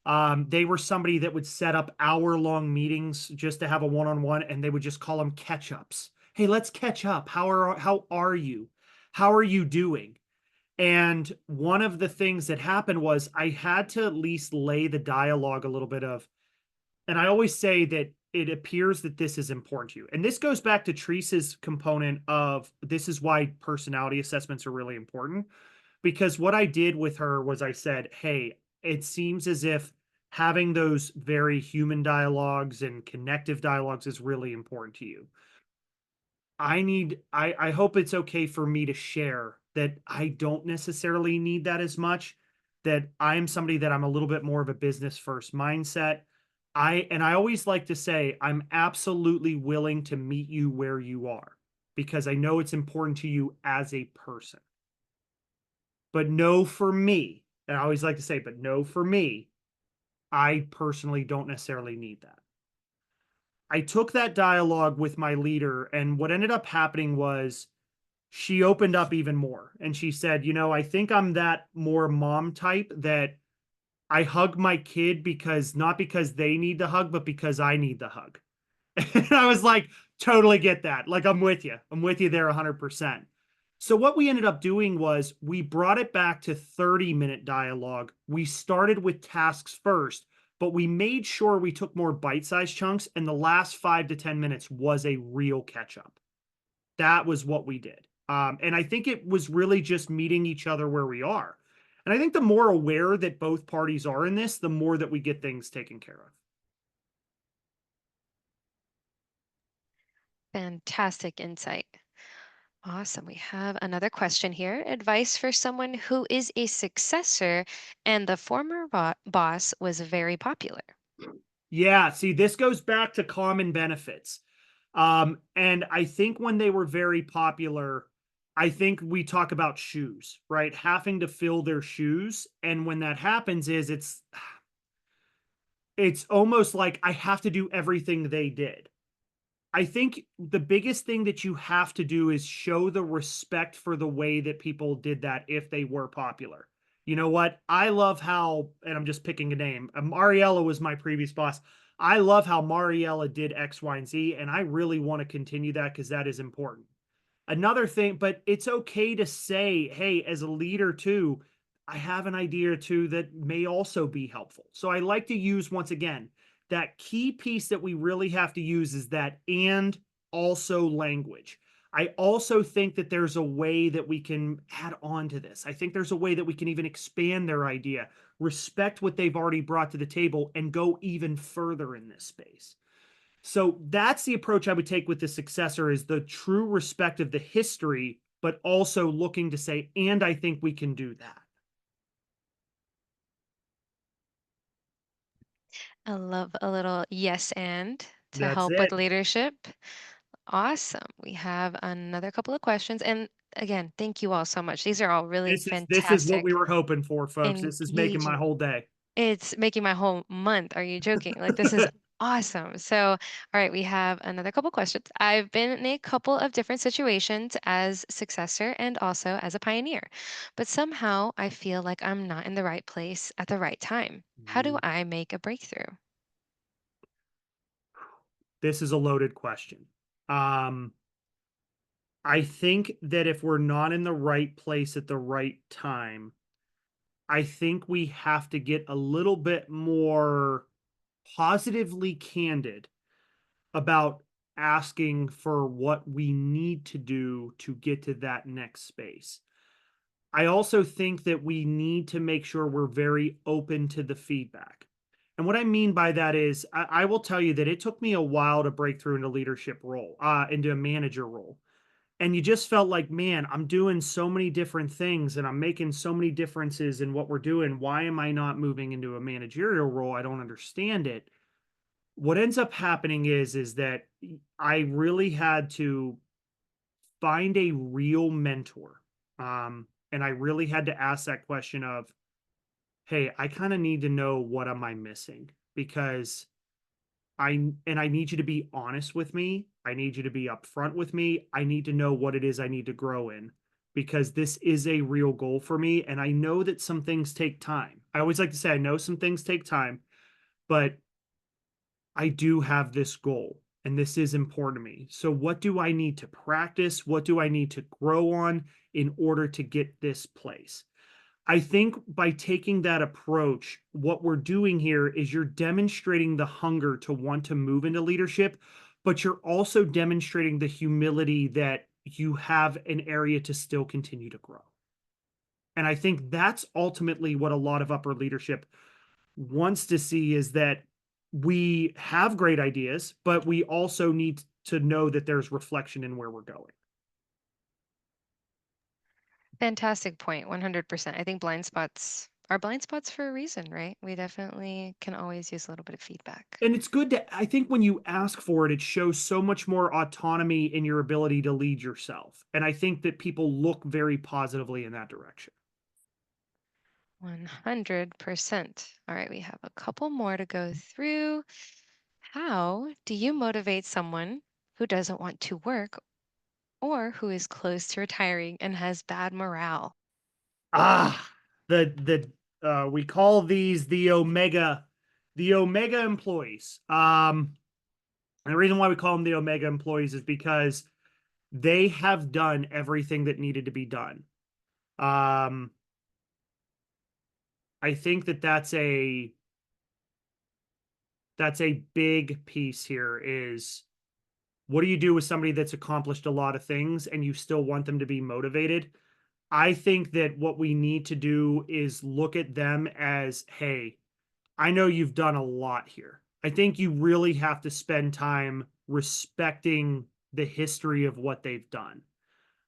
They were somebody that would set up hour-long meetings just to have a one-on-one, and they would just call them catch-ups. Hey, let's catch up. How are you? How are you doing? And one of the things that happened was I had to at least lay the dialogue a little bit of, and I always say that it appears that this is important to you. And this goes back to Teresa's component of this is why personality assessments are really important. Because what I did with her was I said, hey, it seems as if having those very human dialogues and connective dialogues is really important to you. I hope it's okay for me to share that I don't necessarily need that as much, that I'm somebody that I'm a little bit more of a business first mindset. I always like to say I'm absolutely willing to meet you where you are because I know it's important to you as a person. But no for me. And I always like to say, but no for me. I personally don't necessarily need that. I took that dialogue with my leader, and what ended up happening was she opened up even more. And she said, I think I'm that more mom type that I hug my kid because not because they need the hug, but because I need the hug. And I was like, totally get that. Like, I'm with you. I'm with you there 100%. So, what we ended up doing was we brought it back to 30-minute dialogue. We started with tasks first, but we made sure we took more bite sized chunks. And the last 5 to 10 minutes was a real catch up. That was what we did. And I think it was really just meeting each other where we are. And I think the more aware that both parties are in this, the more that we get things taken care of. Fantastic insight. Awesome. We have another question here. Advice for someone who is a successor and the former boss was very popular. Yeah, see, this goes back to common benefits. And I think when they were very popular, I think we talk about shoes, right? Having to fill their shoes. And when that happens is it's almost like I have to do everything they did. I think the biggest thing that you have to do is show the respect for the way that people did that if they were popular. You know what? I love how, and I'm just picking a name. Mariella was my previous boss. I love how Mariella did X, Y, and Z, and I really want to continue that because that is important. Another thing, but it's okay to say, hey, as a leader too, I have an idea or two that may also be helpful. So I like to use, once again, that key piece that we really have to use is that and also language. I also think that there's a way that we can add on to this. I think there's a way that we can even expand their idea, respect what they've already brought to the table, and go even further in this space. So that's the approach I would take with the successor is the true respect of the history, but also looking to say, and I think we can do that. I love a little yes and to That's help with it. leadership. Awesome. We have another couple of questions. And again, thank you all so much. These are all really This is what we fantastic, were hoping for, folks. This is making my engaging. whole day. It's making my whole month. Are you joking? Like, this is awesome. So, all right, we have another couple questions. I've been in a couple of different situations as successor and also as a pioneer, but somehow I feel like I'm not in the right place at the right time. How do Mhm. I make a breakthrough? This is a loaded question. Um, I think that if we're not in the right place at the right time, I think we have to get a little bit more positively candid about asking for what we need to do to get to that next space. I also think that we need to make sure we're very open to the feedback. And what I mean by that is, I will tell you that it took me a while to break through into leadership role, into a manager role. And you just felt like, man, I'm doing so many different things and I'm making so many differences in what we're doing. Why am I not moving into a managerial role? I don't understand it. What ends up happening is that I really had to find a real mentor. And I really had to ask that question of, hey, I kind of need to know what am I missing? Because I need you to be honest with me. I need you to be upfront with me. I need to know what it is I need to grow in because this is a real goal for me. And I know that some things take time. I always like to say, I know some things take time, but I do have this goal and this is important to me. So, what do I need to practice? What do I need to grow on in order to get this place? I think by taking that approach, what we're doing here is you're demonstrating the hunger to want to move into leadership, but you're also demonstrating the humility that you have an area to still continue to grow. And I think that's ultimately what a lot of upper leadership wants to see is that we have great ideas, but we also need to know that there's reflection in where we're going. Fantastic point, 100%. I think blind spots are blind spots for a reason, right? We definitely can always use a little bit of feedback. And it's good to, I think when you ask for it, it shows so much more autonomy in your ability to lead yourself. And I think that people look very positively in that direction. 100%. All right, we have a couple more to go through. How do you motivate someone who doesn't want to work or who is close to retiring and has bad morale? Ah, we call these the omega employees. And the reason why we call them the omega employees is because they have done everything that needed to be done. Um, I think that that's a big piece here is what do you do with somebody that's accomplished a lot of things and you still want them to be motivated? I think that what we need to do is look at them as, hey, I know you've done a lot here. I think you really have to spend time respecting the history of what they've done.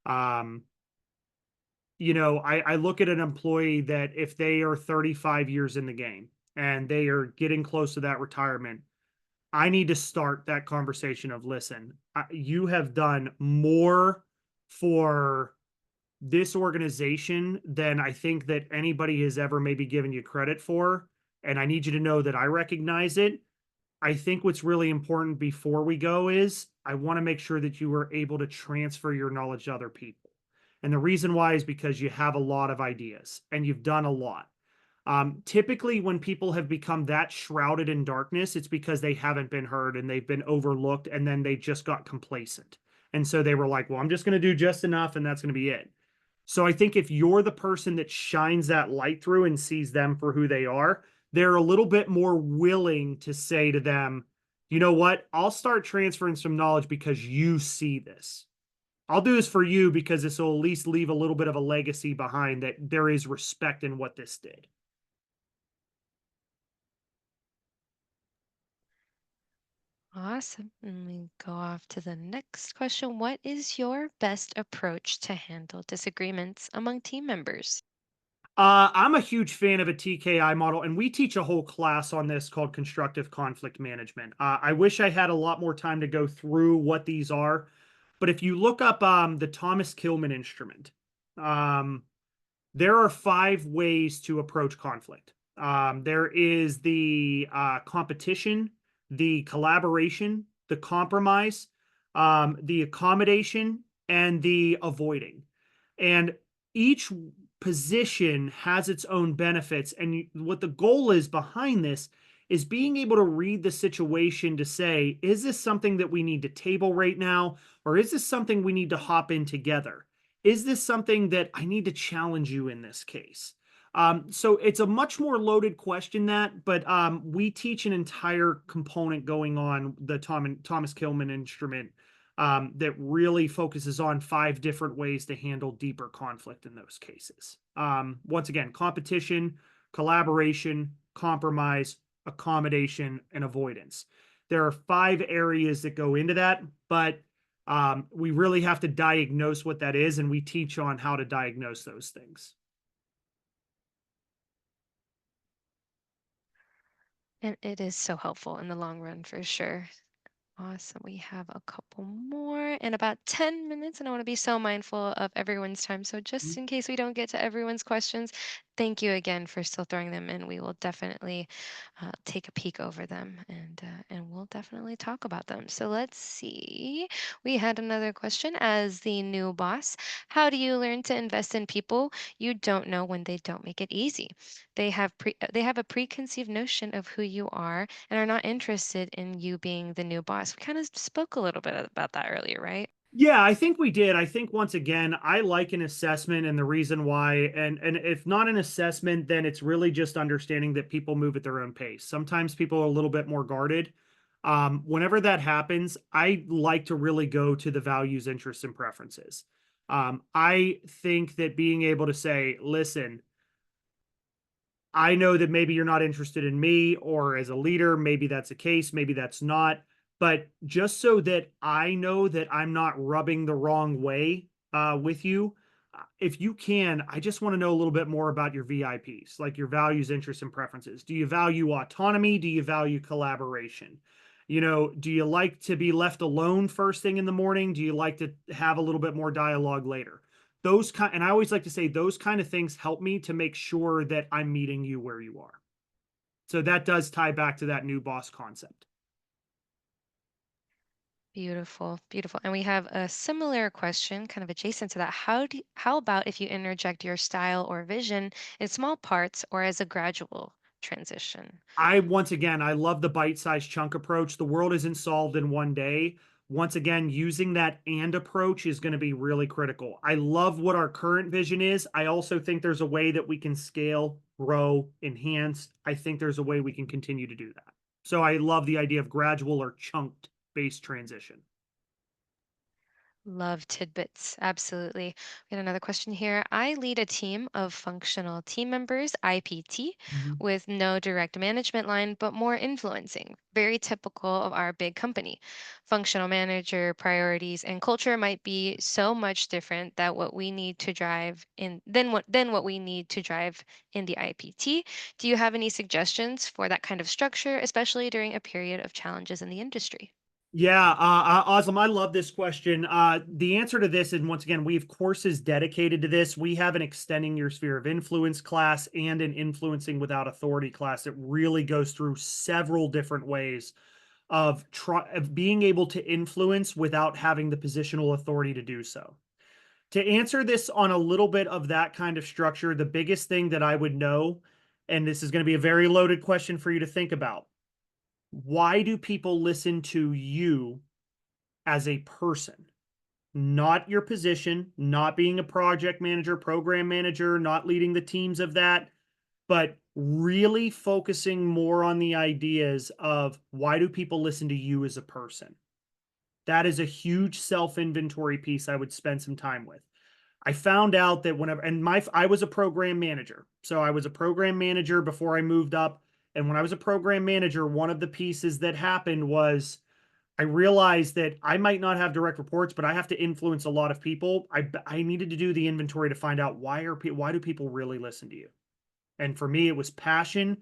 Um, I look at an employee that if they are 35 years in the game and they are getting close to that retirement, I need to start that conversation of listen, you have done more for this organization than I think that anybody has ever maybe given you credit for. And I need you to know that I recognize it. I think what's really important before we go is I want to make sure that you are able to transfer your knowledge to other people. And the reason why is because you have a lot of ideas and you've done a lot. Typically, when people have become that shrouded in darkness, it's because they haven't been heard and they've been overlooked and then they just got complacent. And so they were like, well, I'm just going to do just enough and that's going to be it. So I think if you're the person that shines that light through and sees them for who they are, they're a little bit more willing to say to them, you know what? I'll start transferring some knowledge because you see this. I'll do this for you because this will at least leave a little bit of a legacy behind that there is respect in what this did. Awesome. And we go off to the next question. What is your best approach to handle disagreements among team members? I'm a huge fan of a TKI model, and we teach a whole class on this called constructive conflict management. I wish I had a lot more time to go through what these are, but if you look up the Thomas Kilmann instrument, um, there are 5 ways to approach conflict. There is the competition, the collaboration, the compromise, the accommodation, and the avoiding. And each position has its own benefits. And what the goal is behind this is being able to read the situation to say, is this something that we need to table right now? Or is this something we need to hop in together? Is this something that I need to challenge you in this case? So it's a much more loaded question that, but we teach an entire component going on the Thomas Kilmann instrument that really focuses on 5 different ways to handle deeper conflict in those cases. Once again, competition, collaboration, compromise, accommodation, and avoidance. There are 5 areas that go into that, but we really have to diagnose what that is, and we teach on how to diagnose those things. And it is so helpful in the long run for sure. Awesome. We have a couple more in about 10 minutes, and I want to be so mindful of everyone's time. So, just in case we don't get to everyone's questions, thank you again for still throwing them in. We will definitely take a peek over them, and we'll definitely talk about them. So let's see. We had another question as the new boss. How do you learn to invest in people you don't know when they don't make it easy? They have a preconceived notion of who you are and are not interested in you being the new boss. We kind of spoke a little bit about that earlier, right? Yeah, I think we did. I think once again, I like an assessment and the reason why, and if not an assessment, then it's really just understanding that people move at their own pace. Sometimes people are a little bit more guarded. Whenever that happens, I like to really go to the values, interests, and preferences. I think that being able to say, listen, I know that maybe you're not interested in me or as a leader, maybe that's the case, maybe that's not. But just so that I know that I'm not rubbing the wrong way with you, if you can, I just want to know a little bit more about your VIPs, like your values, interests, and preferences. Do you value autonomy? Do you value collaboration? Do you like to be left alone first thing in the morning? Do you like to have a little bit more dialogue later? And I always like to say those kind of things help me to make sure that I'm meeting you where you are. So that does tie back to that new boss concept. Beautiful, beautiful. And we have a similar question, kind of adjacent to that. How about if you interject your style or vision in small parts or as a gradual transition? Once again, I love the bite-sized chunk approach. The world isn't solved in one day. Once again, using that and approach is going to be really critical. I love what our current vision is. I also think there's a way that we can scale, grow, enhance. I think there's a way we can continue to do that. So I love the idea of gradual or chunked based transition. Love tidbits. Absolutely. We got another question here. I lead a team of functional team members, IPT, Mhm. with no direct management line, but more influencing. Very typical of our big company. Functional manager priorities and culture might be so much different that what we need to drive in than what we need to drive in the IPT. Do you have any suggestions for that kind of structure, especially during a period of challenges in the industry? Yeah, Aslam, I love this question. The answer to this, and once again, we have courses dedicated to this. We have an extending your sphere of influence class and an influencing without authority class that really goes through several different ways of being able to influence without having the positional authority to do so. To answer this on a little bit of that kind of structure, the biggest thing that I would know, and this is going to be a very loaded question for you to think about, why do people listen to you as a person, not your position, not being a project manager, program manager, not leading the teams of that, but really focusing more on the ideas of why do people listen to you as a person? That is a huge self inventory piece I would spend some time with. I found out that whenever, and I was a program manager. So I was a program manager before I moved up. And when I was a program manager, one of the pieces that happened was I realized that I might not have direct reports, but I have to influence a lot of people. I needed to do the inventory to find out why do people really listen to you? And for me, it was passion.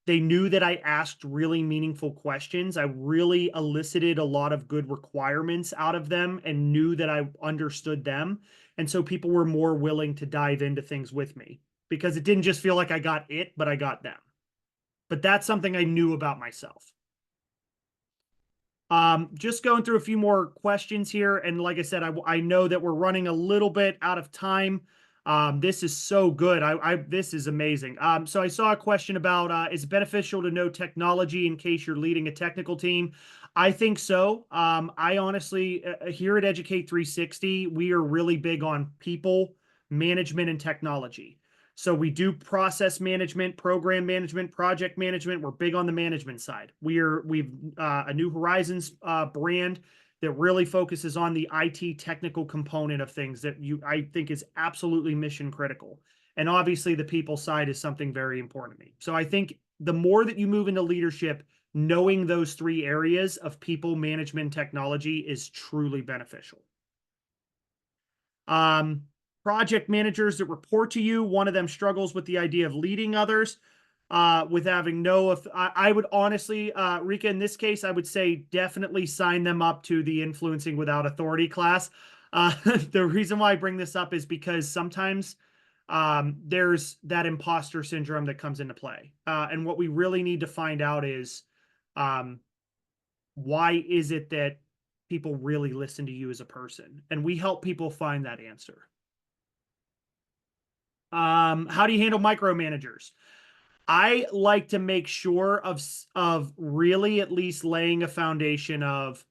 They knew that I asked really meaningful questions. I really elicited a lot of good requirements out of them and knew that I understood them. And so people were more willing to dive into things with me because it didn't just feel like I got it, but I got them. But that's something I knew about myself. Just going through a few more questions here. And like I said, I know that we're running a little bit out of time. This is so good. This is amazing. So I saw a question about is it beneficial to know technology in case you're leading a technical team? I think so. I honestly, here at Educate 360, we are really big on people, management, and technology. So we do process management, program management, project management. We're big on the management side. We've a New Horizons brand that really focuses on the IT technical component of things that I think is absolutely mission critical. And obviously the people side is something very important to me. So I think the more that you move into leadership, knowing those three areas of people, management, technology is truly beneficial. Um, Project managers that report to you, one of them struggles with the idea of leading others with having no. I would honestly, Rika, in this case, I would say definitely sign them up to the influencing without authority class. The reason why I bring this up is because sometimes there's that imposter syndrome that comes into play. And what we really need to find out is um, why is it that people really listen to you as a person? And we help people find that answer. How do you handle micromanagers? I like to make sure of really at least laying a foundation of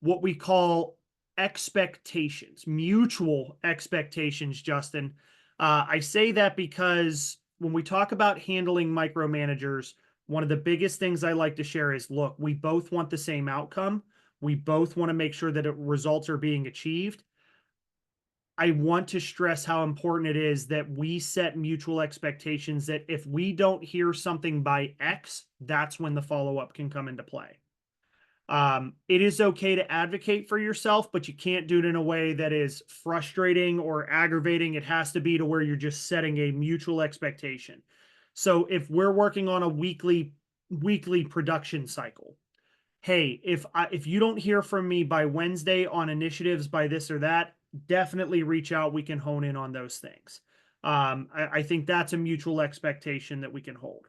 what we call expectations, mutual expectations, Justin. I say that because when we talk about handling micromanagers, one of the biggest things I like to share is look, we both want the same outcome. We both want to make sure that results are being achieved. I want to stress how important it is that we set mutual expectations that if we don't hear something by X, that's when the follow up can come into play. It is okay to advocate for yourself, but you can't do it in a way that is frustrating or aggravating. It has to be to where you're just setting a mutual expectation. So if we're working on a weekly production cycle, hey, if you don't hear from me by Wednesday on initiatives by this or that, definitely reach out. We can hone in on those things. I think that's a mutual expectation that we can hold.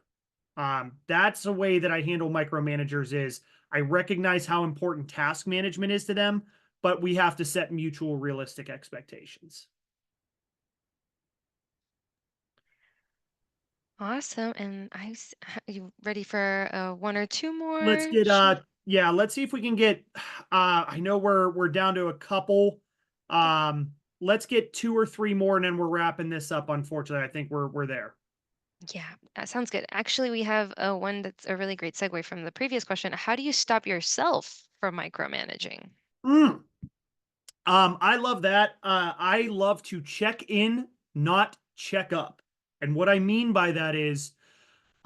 That's a way that I handle micromanagers is I recognize how important task management is to them, but we have to set mutual realistic expectations. Awesome. And you ready for one or two Let's more? get yeah, let's see if we can get I know we're down to a couple. Okay. Let's get two or three more and then we're wrapping this up. Unfortunately, I think we're there. Yeah, that sounds good. Actually, we have one that's a really great segue from the previous question. How do you stop yourself from micromanaging? Mm. I love that. I love to check in, not check up. And what I mean by that is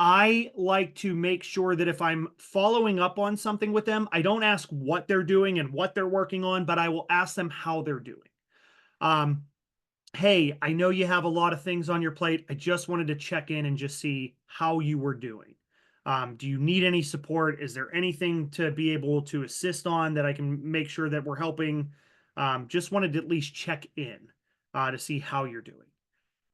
I like to make sure that if I'm following up on something with them, I don't ask what they're doing and what they're working on, but I will ask them how they're doing. Um, hey, I know you have a lot of things on your plate. I just wanted to check in and just see how you were doing. Do you need any support? Is there anything to be able to assist on that I can make sure that we're helping? Just wanted to at least check in to see how you're doing.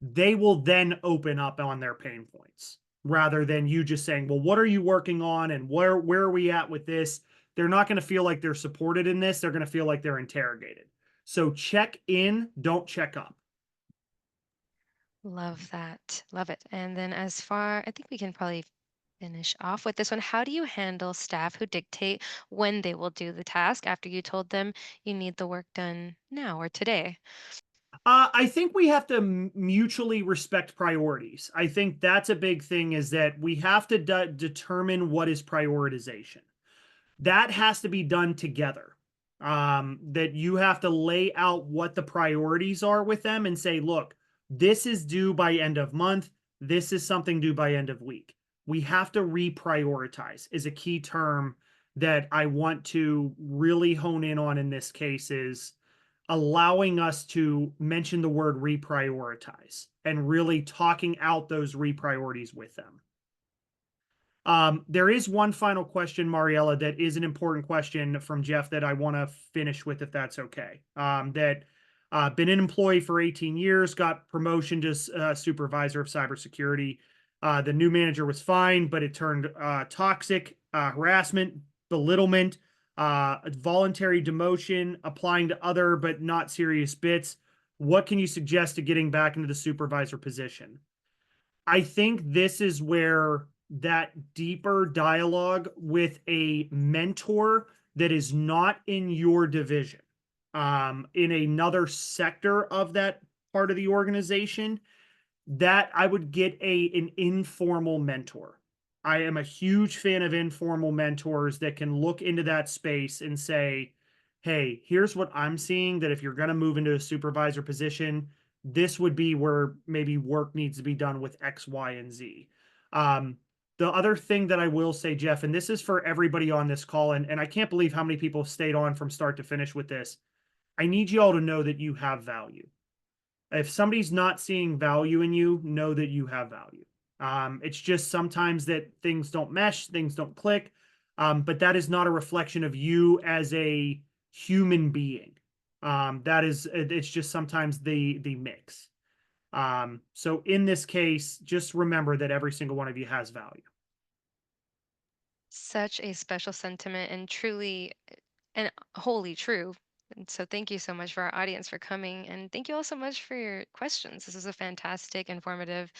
They will then open up on their pain points rather than you just saying, well, what are you working on and where are we at with this? They're not going to feel like they're supported in this. They're going to feel like they're interrogated. So check in, don't check up. Love that. Love it. And then I think we can probably finish off with this one. How do you handle staff who dictate when they will do the task after you told them you need the work done now or today? I think we have to mutually respect priorities. I think that's a big thing is that we have to determine what is prioritization. That has to be done together. That you have to lay out what the priorities are with them and say, look, this is due by end of month. This is something due by end of week. We have to reprioritize is a key term that I want to really hone in on in this case is allowing us to mention the word reprioritize and really talking out those repriorities with them. There is one final question, Mariella, that is an important question from Jeff that I want to finish with, if that's okay. That been an employee for 18 years, got promotion to supervisor of cybersecurity. The new manager was fine, but it turned toxic, harassment, belittlement, voluntary demotion, applying to other but not serious bits. What can you suggest to getting back into the supervisor position? I think this is where that deeper dialogue with a mentor that is not in your division, in another sector of that part of the organization, that I would get an informal mentor. I am a huge fan of informal mentors that can look into that space and say, hey, here's what I'm seeing that if you're going to move into a supervisor position, this would be where maybe work needs to be done with X, Y, and Z. The other thing that I will say, Jeff, and this is for everybody on this call, and I can't believe how many people stayed on from start to finish with this. I need you all to know that you have value. If somebody's not seeing value in you, know that you have value. It's just sometimes that things don't mesh, things don't click, but that is not a reflection of you as a human being. That is, it's just sometimes the mix. So in this case, just remember that every single one of you has value. Such a special sentiment and truly and wholly true. And so thank you so much for our audience for coming. And thank you all so much for your questions. This was a fantastic, informative,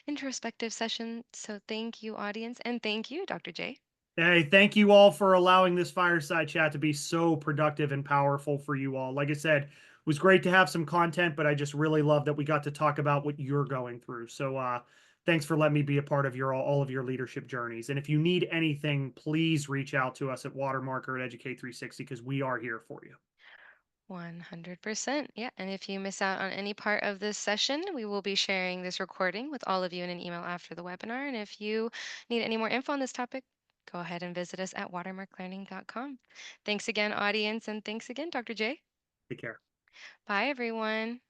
introspective session. So thank you, audience. And thank you, Dr. J. Hey, thank you all for allowing this fireside chat to be so productive and powerful for you all. Like I said, it was great to have some content, but I just really love that we got to talk about what you're going through. So thanks for letting me be a part of your all of your leadership journeys. And if you need anything, please reach out to us at Watermark or at Educate 360 because we are here for you. 100%. Yeah. And if you miss out on any part of this session, we will be sharing this recording with all of you in an email after the webinar. And if you need any more info on this topic, go ahead and visit us at watermarklearning.com. Thanks again, audience. And thanks again, Dr. J. Take care. Bye, everyone.